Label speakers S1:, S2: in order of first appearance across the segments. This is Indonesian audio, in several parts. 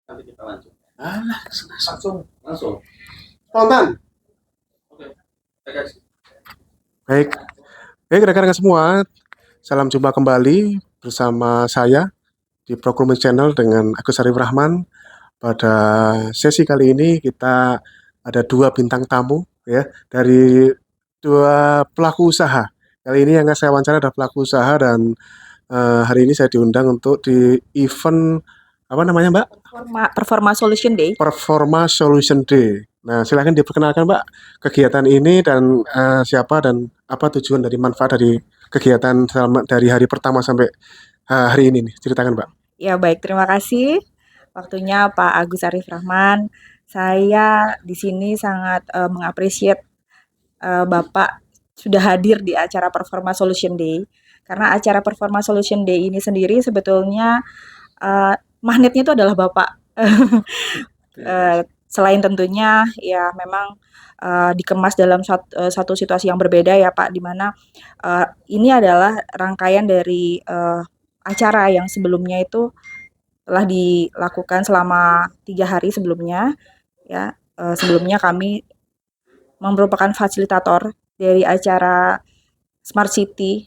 S1: Nanti kita lanjut.
S2: Alah,
S1: Langsung.
S2: spontan.
S1: Oke. Kasih.
S2: Baik, rekan-rekan semua, salam jumpa kembali bersama saya di Procurement Channel dengan Agus Arif Rahman. Pada sesi kali ini kita ada dua bintang tamu ya dari dua pelaku usaha. Kali ini yang saya wawancara adalah pelaku usaha dan hari ini saya diundang untuk di event apa namanya Mbak?
S3: Performa Solution Day.
S2: Performa Solution Day. Nah, silakan diperkenalkan Mbak kegiatan ini dan siapa dan apa tujuan dari manfaat dari kegiatan dari hari pertama sampai hari ini nih. Ceritakan Mbak.
S3: Ya baik, terima kasih waktunya Pak Agus Arif Rahman. Saya di sini sangat mengapresiasi Bapak sudah hadir di acara Performa Solution Day. Karena acara Performa Solution Day ini sendiri sebetulnya magnetnya itu adalah Bapak. Selain tentunya ya memang dikemas dalam satu situasi yang berbeda ya Pak, di mana ini adalah rangkaian dari acara yang sebelumnya itu telah dilakukan selama 3 hari sebelumnya ya. Sebelumnya kami merupakan fasilitator dari acara Smart City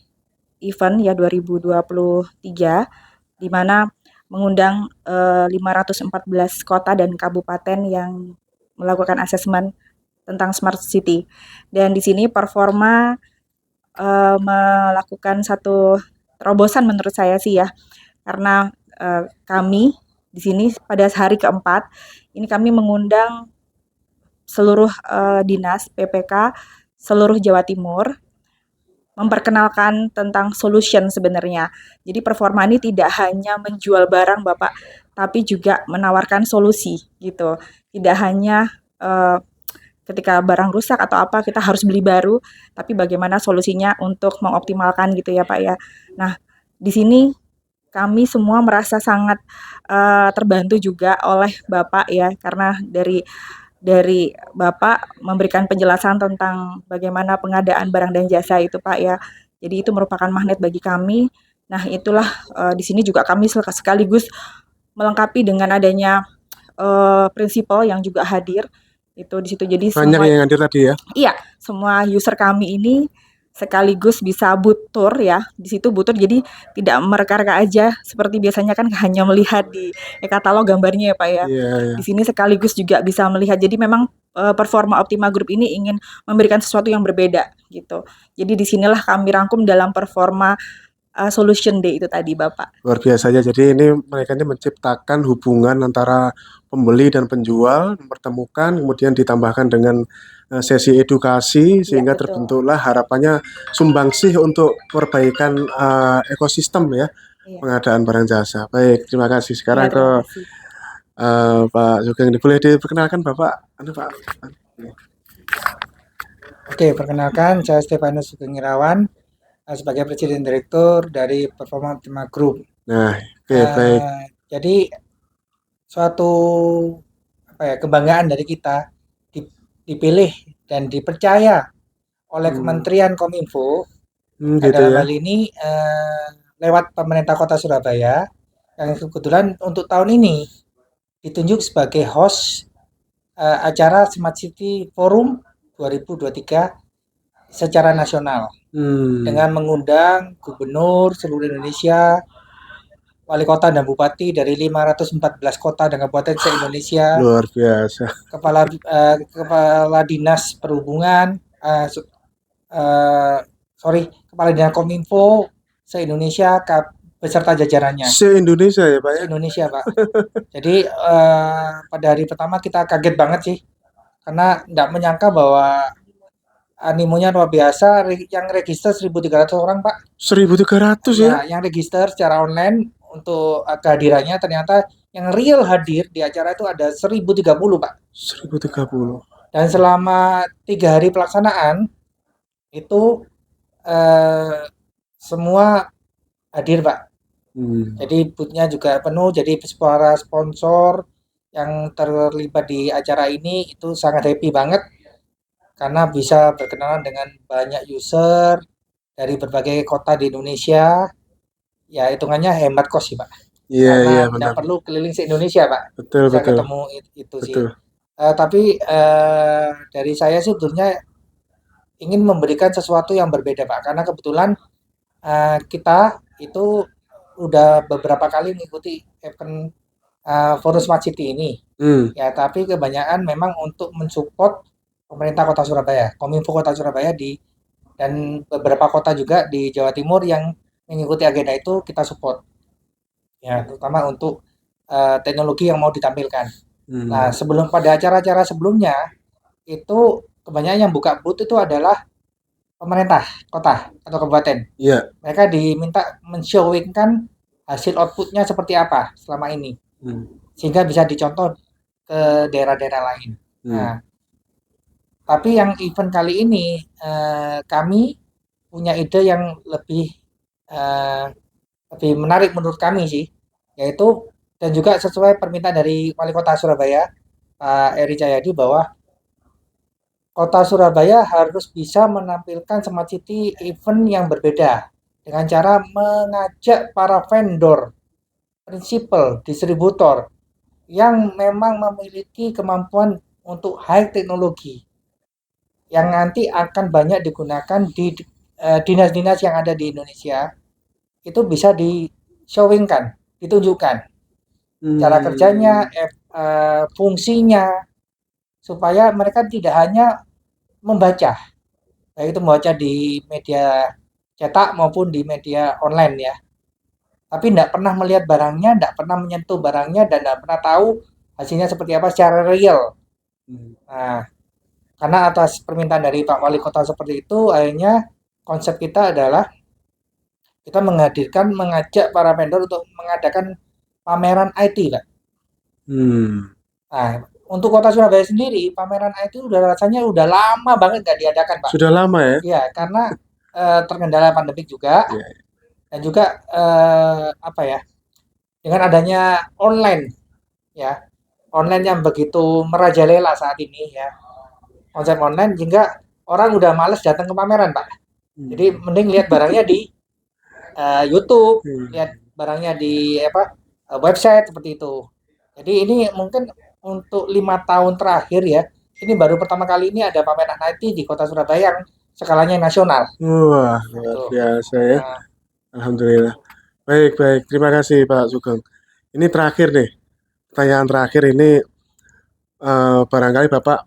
S3: Event ya 2023, di mana mengundang 514 kota dan kabupaten yang melakukan asesmen tentang Smart City. Dan di sini Performa melakukan satu terobosan menurut saya sih ya, karena kami di sini pada hari keempat ini kami mengundang seluruh dinas PPK seluruh Jawa Timur memperkenalkan tentang solution sebenarnya. Jadi Performa ini tidak hanya menjual barang Bapak, tapi juga menawarkan solusi gitu. Tidak hanya ketika barang rusak atau apa kita harus beli baru, tapi bagaimana solusinya untuk mengoptimalkan gitu ya Pak ya. Nah, di sini kami semua merasa sangat terbantu juga oleh Bapak ya, karena dari Bapak memberikan penjelasan tentang bagaimana pengadaan barang dan jasa itu Pak ya. Jadi itu merupakan magnet bagi kami. Nah, itulah di sini juga kami sekaligus melengkapi dengan adanya prinsipal yang juga hadir itu di situ. Jadi
S2: banyak
S3: semua
S2: yang hadir tadi ya.
S3: Iya, semua user kami ini sekaligus bisa butur ya. Di situ butur jadi tidak mereka-reka aja seperti biasanya kan hanya melihat di katalog gambarnya ya Pak ya.
S2: Iya.
S3: Di sini sekaligus juga bisa melihat. Jadi memang Performa Optima Group ini ingin memberikan sesuatu yang berbeda gitu. Jadi disinilah kami rangkum dalam Performa Solution Day itu tadi Bapak.
S2: Luar biasa ya. Jadi ini mereka ini menciptakan hubungan antara pembeli dan penjual, mempertemukan, kemudian ditambahkan dengan sesi edukasi sehingga
S3: betul.
S2: Terbentuklah harapannya sumbangsih untuk perbaikan ekosistem ya, pengadaan barang jasa. Baik, terima kasih. Sekarang ke Pak Sugeng, boleh diperkenalkan Bapak? Pak.
S4: Oke, perkenalkan saya Stefanus Sugeng Irawan sebagai Presiden Direktur dari Performa Optima Group.
S2: Nah, baik.
S4: Jadi suatu kebanggaan dari kita dipilih dan dipercaya oleh Kementerian Kominfo dalam hal ini lewat pemerintah Kota Surabaya yang kebetulan untuk tahun ini ditunjuk sebagai host acara Smart City Forum 2023 secara nasional dengan mengundang gubernur seluruh Indonesia, wali kota dan bupati dari 514 kota dan kabupaten se-Indonesia.
S2: Luar biasa.
S4: Kepala dinas perhubungan, kepala dinas Kominfo se-Indonesia beserta jajarannya.
S2: Se-Indonesia ya Pak ya?
S4: Se-Indonesia Pak. Jadi pada hari pertama kita kaget banget sih, karena tidak menyangka bahwa animonya luar biasa. Yang register 1.300 orang Pak.
S2: 1.300 ya?
S4: Yang register secara online untuk kehadirannya, ternyata yang real hadir di acara itu ada 1.030 Pak.
S2: 1.030.
S4: Dan selama 3 hari pelaksanaan itu semua hadir Pak. Jadi boothnya juga penuh. Jadi para sponsor yang terlibat di acara ini itu sangat happy banget karena bisa berkenalan dengan banyak user dari berbagai kota di Indonesia. Ya hitungannya hemat kos sih Pak.
S2: Iya,
S4: karena
S2: iya,
S4: nggak
S2: benar.
S4: perlu keliling se-Indonesia, Pak,
S2: Betul,
S4: bisa
S2: betul,
S4: ketemu itu sih.
S2: betul.
S4: Tapi dari saya sih sebetulnya ingin memberikan sesuatu yang berbeda, Pak, karena kebetulan kita itu udah beberapa kali mengikuti event Forum Smart City ini.
S2: Hmm,
S4: Ya, tapi kebanyakan memang untuk mensupport pemerintah Kota Surabaya, Kominfo Kota Surabaya dan beberapa kota juga di Jawa Timur yang mengikuti agenda itu kita support. Ya, terutama untuk teknologi yang mau ditampilkan. Nah,
S2: hmm,
S4: pada acara-acara sebelumnya itu kebanyakan yang buka booth itu adalah pemerintah kota atau kabupaten.
S2: iya.
S4: Mereka diminta men-showingkan hasil outputnya seperti apa selama ini,
S2: Hmm,
S4: sehingga bisa dicontoh ke daerah-daerah lain.
S2: hmm,
S4: Nah, tapi yang event kali ini kami punya ide yang eh, lebih menarik menurut kami sih, yaitu dan juga sesuai permintaan dari Wali Kota Surabaya, Pak Eri Cahyadi, bahwa Kota Surabaya harus bisa menampilkan Smart City event yang berbeda dengan cara mengajak para vendor, prinsipal, distributor yang memang memiliki kemampuan untuk high teknologi yang nanti akan banyak digunakan di dinas-dinas yang ada di Indonesia, itu bisa di-showingkan, ditunjukkan cara kerjanya,
S2: hmm,
S4: fungsinya, supaya mereka tidak hanya membaca, baik itu membaca di media cetak maupun di media online ya, tapi tidak pernah melihat barangnya, tidak pernah menyentuh barangnya, dan tidak pernah tahu hasilnya seperti apa secara real.
S2: hmm.
S4: Nah, karena atas permintaan dari Pak Wali Kota seperti itu, akhirnya konsep kita adalah kita mengajak para vendor untuk mengadakan pameran IT, Pak.
S2: Hmm.
S4: Nah, untuk Kota Surabaya sendiri, pameran IT rasanya udah lama banget nggak diadakan, Pak.
S2: Sudah lama ya?
S4: Iya, karena terkendala pandemik juga,
S2: Iya.
S4: dan juga apa ya, dengan adanya online ya, online yang begitu merajalela saat ini ya, konsep online, sehingga orang udah males datang ke pameran, Pak. Jadi
S2: Hmm.
S4: mending lihat barangnya di YouTube, lihat
S2: Hmm.
S4: barangnya di apa website seperti itu. Jadi ini mungkin untuk 5 tahun terakhir ya, ini baru pertama kali ini ada pameran IT di Kota Surabaya yang skalanya nasional.
S2: Wah,
S4: Nah,
S2: luar
S4: itu.
S2: biasa ya.
S4: Nah,
S2: Alhamdulillah. Baik, baik. Terima kasih Pak Sugeng. Ini terakhir nih, pertanyaan terakhir ini barangkali Bapak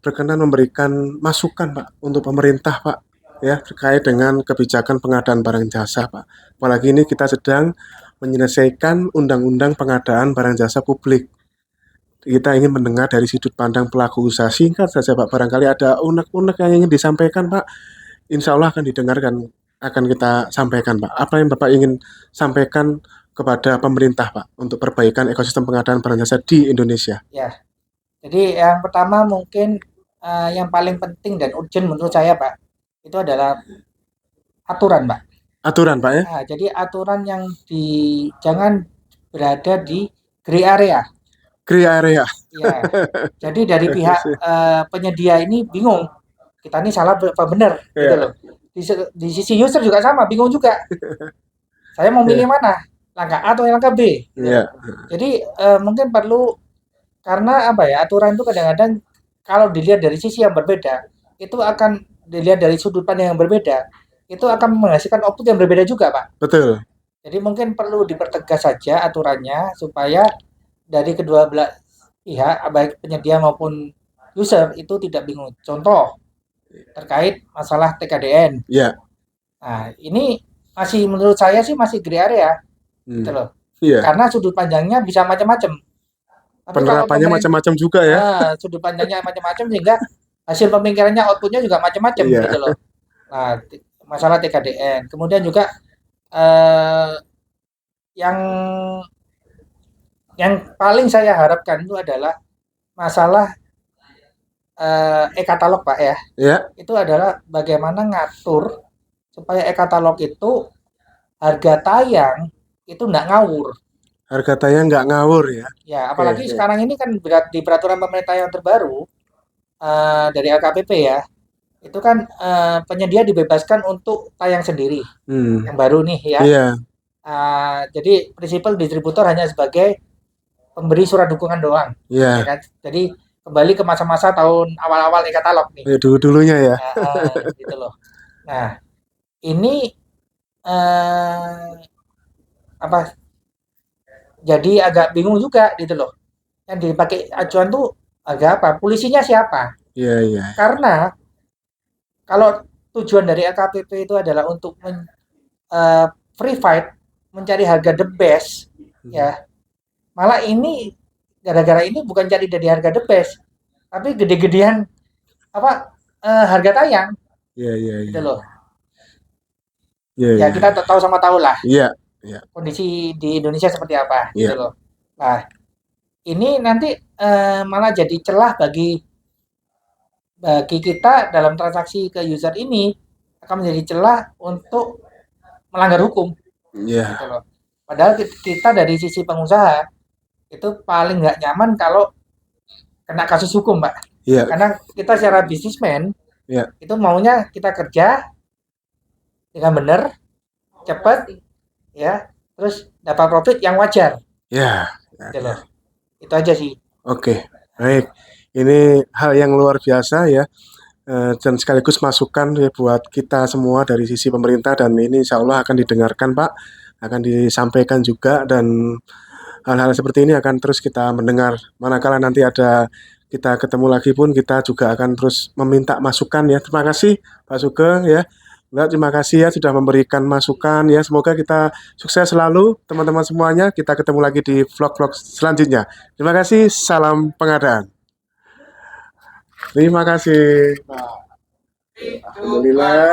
S2: berkenan memberikan masukan Pak untuk pemerintah Pak ya terkait dengan kebijakan pengadaan barang jasa Pak. Apalagi ini kita sedang menyelesaikan undang-undang pengadaan barang jasa publik. Kita ingin mendengar dari sudut pandang pelaku usaha. Singkat saja Pak, barangkali ada unek-unek yang ingin disampaikan Pak. Insya Allah akan didengarkan, akan kita sampaikan Pak. Apa yang Bapak ingin sampaikan kepada pemerintah Pak untuk perbaikan ekosistem pengadaan barang jasa di Indonesia?
S4: ya. Jadi yang pertama mungkin yang paling penting dan urgent menurut saya, Pak, itu adalah aturan, Pak.
S2: Aturan Pak ya?
S4: Nah, jadi aturan yang jangan berada di gray area.
S2: Gray area.
S4: Ya. Jadi dari pihak penyedia ini bingung, kita ini salah apa benar gitu
S2: Ya,
S4: loh. Di sisi user juga sama, bingung juga. Saya mau
S2: ya,
S4: milih mana? Langkah A atau langkah B gitu loh.
S2: ya.
S4: Jadi mungkin perlu, karena apa ya, aturan itu kadang-kadang kalau dilihat dari sisi yang berbeda, itu akan dilihat dari sudut pandang yang berbeda, itu akan menghasilkan output yang berbeda juga, Pak.
S2: Betul.
S4: Jadi mungkin perlu dipertegas saja aturannya supaya dari kedua belah pihak, baik penyedia maupun user, itu tidak bingung. Contoh terkait masalah TKDN.
S2: Ya.
S4: Nah, ini masih menurut saya sih masih gray area gitu
S2: Hmm.
S4: loh.
S2: Iya.
S4: Karena sudut pandangnya bisa macam-macam. Tapi kalau
S2: Penerapannya macam-macam juga ya.
S4: sudut pandangnya macam-macam, sehingga hasil pemikirannya outputnya juga macam-macam gitu
S2: Iya.
S4: loh. Nah, masalah TKDN. Kemudian juga eh, yang paling saya harapkan itu adalah masalah e-katalog, Pak ya.
S2: Ya.
S4: Itu adalah bagaimana ngatur supaya e-katalog itu harga tayang itu nggak ngawur.
S2: Harga tayang nggak ngawur ya.
S4: Ya,
S2: Oke,
S4: apalagi
S2: oke.
S4: sekarang ini kan di peraturan pemerintah yang terbaru dari LKPP ya, itu kan penyedia dibebaskan untuk tayang sendiri
S2: Hmm.
S4: yang baru nih ya.
S2: Iya.
S4: Jadi prinsipal distributor hanya sebagai pemberi surat dukungan doang, ya
S2: Ya,
S4: kan? Jadi kembali ke masa-masa tahun awal-awal e-katalog nih.
S2: dulu-dulunya ya.
S4: Gitu loh. Nah, ini eh, apa? Jadi agak bingung juga gitu loh. Yang dipakai acuan tuh agak apa? Polisinya siapa?
S2: Iya, iya.
S4: Karena kalau tujuan dari LKPP itu adalah untuk free fight, mencari harga the best, ya. Malah ini gara-gara ini bukan cari dari harga the best, tapi gede-gedean apa harga tayang
S2: Iya, iya,
S4: gitu
S2: iya.
S4: loh.
S2: Iya,
S4: Ya
S2: iya.
S4: kita tahu sama tahu lah
S2: Iya, iya,
S4: kondisi di Indonesia seperti apa gitu
S2: iya.
S4: loh. Nah, ini nanti malah jadi celah bagi bagi kita dalam transaksi ke user ini akan menjadi celah untuk melanggar hukum
S2: Iya,
S4: gitu loh. Padahal kita dari sisi pengusaha itu paling nggak nyaman kalau kena kasus hukum, Mbak.
S2: iya,
S4: Karena kita secara bisnismen
S2: iya.
S4: itu maunya kita kerja dengan benar, cepat, ya, terus dapat profit yang wajar,
S2: Ya, ya,
S4: gitu
S2: ya.
S4: loh. Itu aja sih.
S2: Oke, baik. Ini hal yang luar biasa ya, dan sekaligus masukan ya buat kita semua dari sisi pemerintah dan ini insya Allah akan didengarkan Pak, akan disampaikan juga dan hal-hal seperti ini akan terus kita mendengar. Manakala nanti ada kita ketemu lagi pun kita juga akan terus meminta masukan ya. Terima kasih Pak Sugeng ya. Mbak, terima kasih ya sudah memberikan masukan ya. Semoga kita sukses selalu teman-teman semuanya. Kita ketemu lagi di vlog-vlog selanjutnya. Terima kasih. Salam pengadaan. Terima kasih. Alhamdulillah.